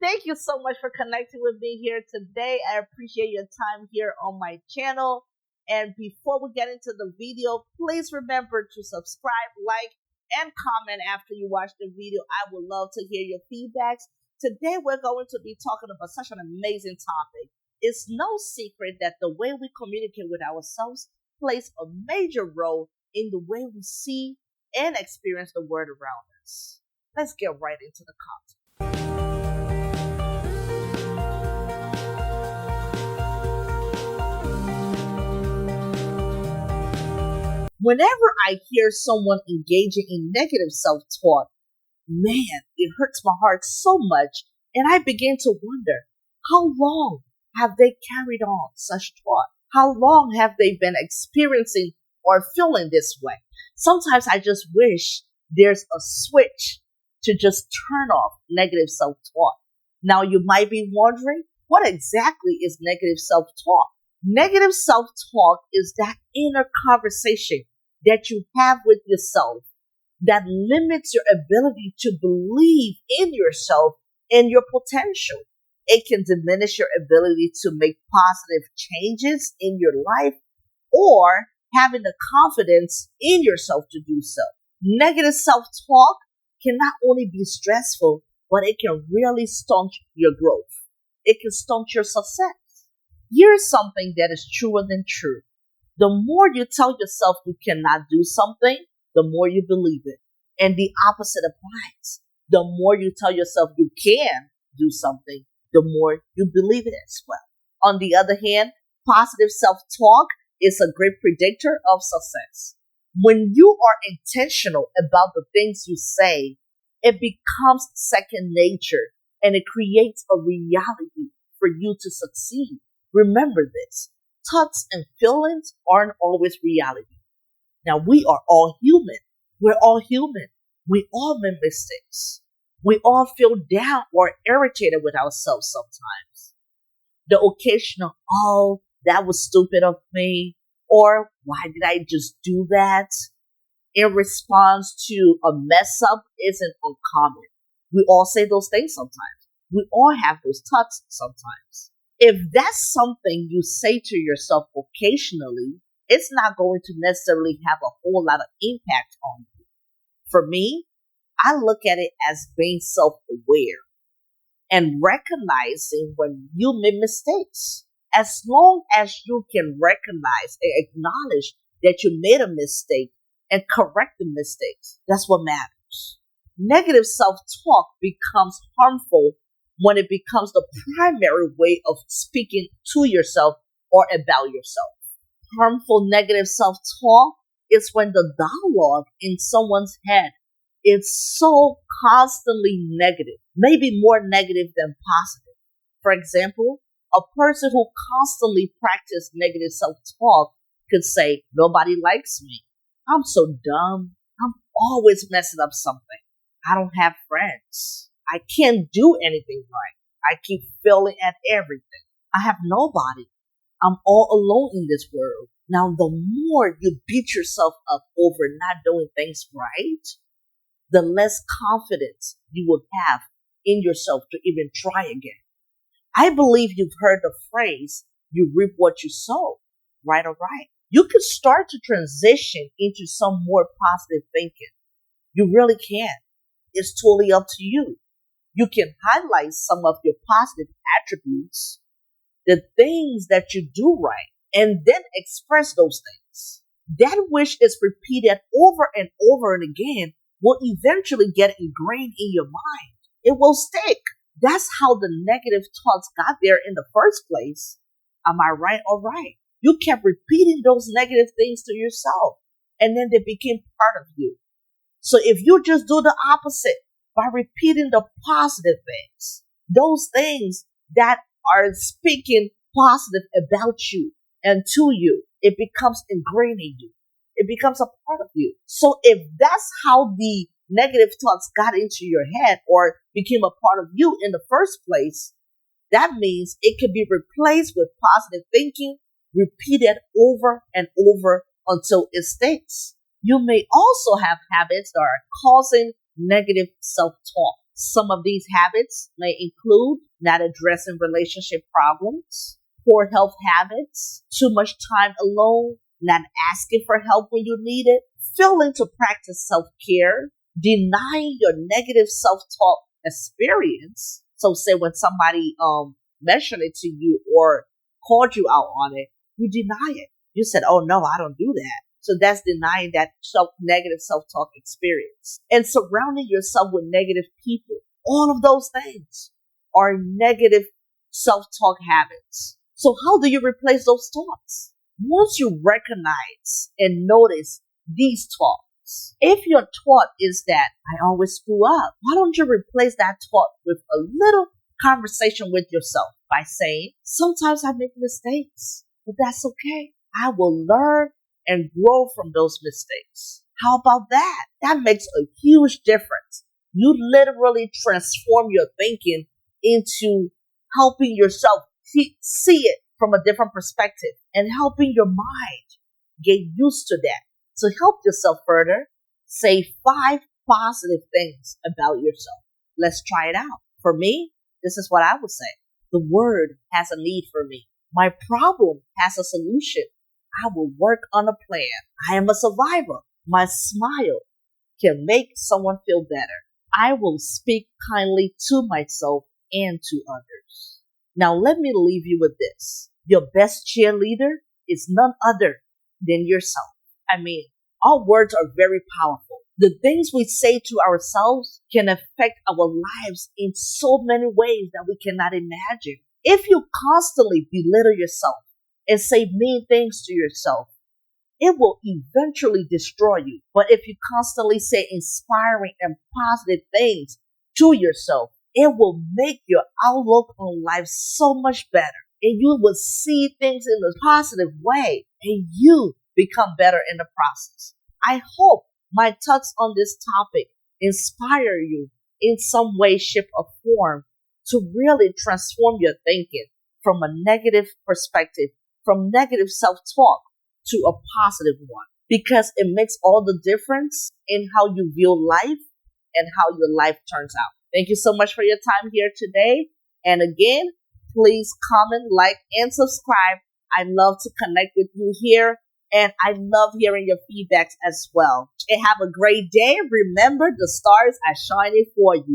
Thank you so much for connecting with me here today. I appreciate your time here on my channel. And before we get into the video, please remember to subscribe, like, and comment after you watch the video. I would love to hear your feedbacks. Today, we're going to be talking about such an amazing topic. It's no secret that the way we communicate with ourselves plays a major role in the way we see and experience the world around us. Let's get right into the content. Whenever I hear someone engaging in negative self-talk, man, it hurts my heart so much, and I begin to wonder, how long have they carried on such thought? How long have they been experiencing or feeling this way? Sometimes I just wish there's a switch to just turn off negative self-talk. Now you might be wondering, what exactly is negative self-talk? Negative self-talk is that inner conversation that you have with yourself that limits your ability to believe in yourself and your potential. It can diminish your ability to make positive changes in your life or having the confidence in yourself to do so. Negative self-talk can not only be stressful, but it can really stunt your growth. It can stunt your success. Here's something that is truer than true. The more you tell yourself you cannot do something, the more you believe it. And the opposite applies. The more you tell yourself you can do something, the more you believe it as well. On the other hand, positive self-talk is a great predictor of success. When you are intentional about the things you say, it becomes second nature and it creates a reality for you to succeed. Remember this, thoughts and feelings aren't always reality. Now, we are all human. We're all human. We all make mistakes. We all feel down or irritated with ourselves sometimes. The occasional, oh, that was stupid of me, or why did I just do that? In response to a mess up isn't uncommon. We all say those things sometimes. We all have those thoughts sometimes. If that's something you say to yourself occasionally, it's not going to necessarily have a whole lot of impact on you. For me, I look at it as being self-aware and recognizing when you make mistakes. As long as you can recognize and acknowledge that you made a mistake and correct the mistakes, that's what matters. Negative self-talk becomes harmful when it becomes the primary way of speaking to yourself or about yourself. Harmful negative self-talk is when the dialogue in someone's head is so constantly negative, maybe more negative than positive. For example, a person who constantly practices negative self-talk could say, nobody likes me. I'm so dumb. I'm always messing up something. I don't have friends. I can't do anything right. I keep failing at everything. I have nobody. I'm all alone in this world. Now, the more you beat yourself up over not doing things right, the less confidence you will have in yourself to even try again. I believe you've heard the phrase, you reap what you sow, right or right. You could start to transition into some more positive thinking. You really can. It's totally up to you. You can highlight some of your positive attributes, the things that you do right, and then express those things. That wish is repeated over and over and again will eventually get ingrained in your mind. It will stick. That's how the negative thoughts got there in the first place. Am I right or right? You kept repeating those negative things to yourself, and then they became part of you. So if you just do the opposite by repeating the positive things, those things that are speaking positive about you and to you, it becomes ingrained in you. It becomes a part of you. So if that's how the negative thoughts got into your head or became a part of you in the first place, that means it can be replaced with positive thinking, repeated over and over until it sticks. You may also have habits that are causing negative self-talk. Some of these habits may include not addressing relationship problems, poor health habits, too much time alone, not asking for help when you need it, failing to practice self-care, denying your negative self-talk experience. So say when somebody mentioned it to you or called you out on it, you deny it. You said, oh no, I don't do that. So that's denying that negative self-talk experience. And surrounding yourself with negative people. All of those things are negative self-talk habits. So how do you replace those thoughts? Once you recognize and notice these thoughts, if your thought is that I always screw up, why don't you replace that thought with a little conversation with yourself by saying, sometimes I make mistakes, but that's okay. I will learn and grow from those mistakes. How about that? That makes a huge difference. You literally transform your thinking into helping yourself see it from a different perspective and helping your mind get used to that. To help yourself further, say 5 positive things about yourself. Let's try it out. For me, this is what I would say. The word has a need for me. My problem has a solution. I will work on a plan. I am a survivor. My smile can make someone feel better. I will speak kindly to myself and to others. Now let me leave you with this. Your best cheerleader is none other than yourself. I mean, our words are very powerful. The things we say to ourselves can affect our lives in so many ways that we cannot imagine. If you constantly belittle yourself and say mean things to yourself, it will eventually destroy you. But if you constantly say inspiring and positive things to yourself, it will make your outlook on life so much better. And you will see things in a positive way, and you become better in the process. I hope my thoughts on this topic inspire you in some way, shape, or form to really transform your thinking from a negative perspective, from negative self-talk to a positive one, because it makes all the difference in how you view life and how your life turns out. Thank you so much for your time here today. And again, please comment, like, and subscribe. I love to connect with you here, and I love hearing your feedbacks as well. And have a great day. Remember, the stars are shining for you.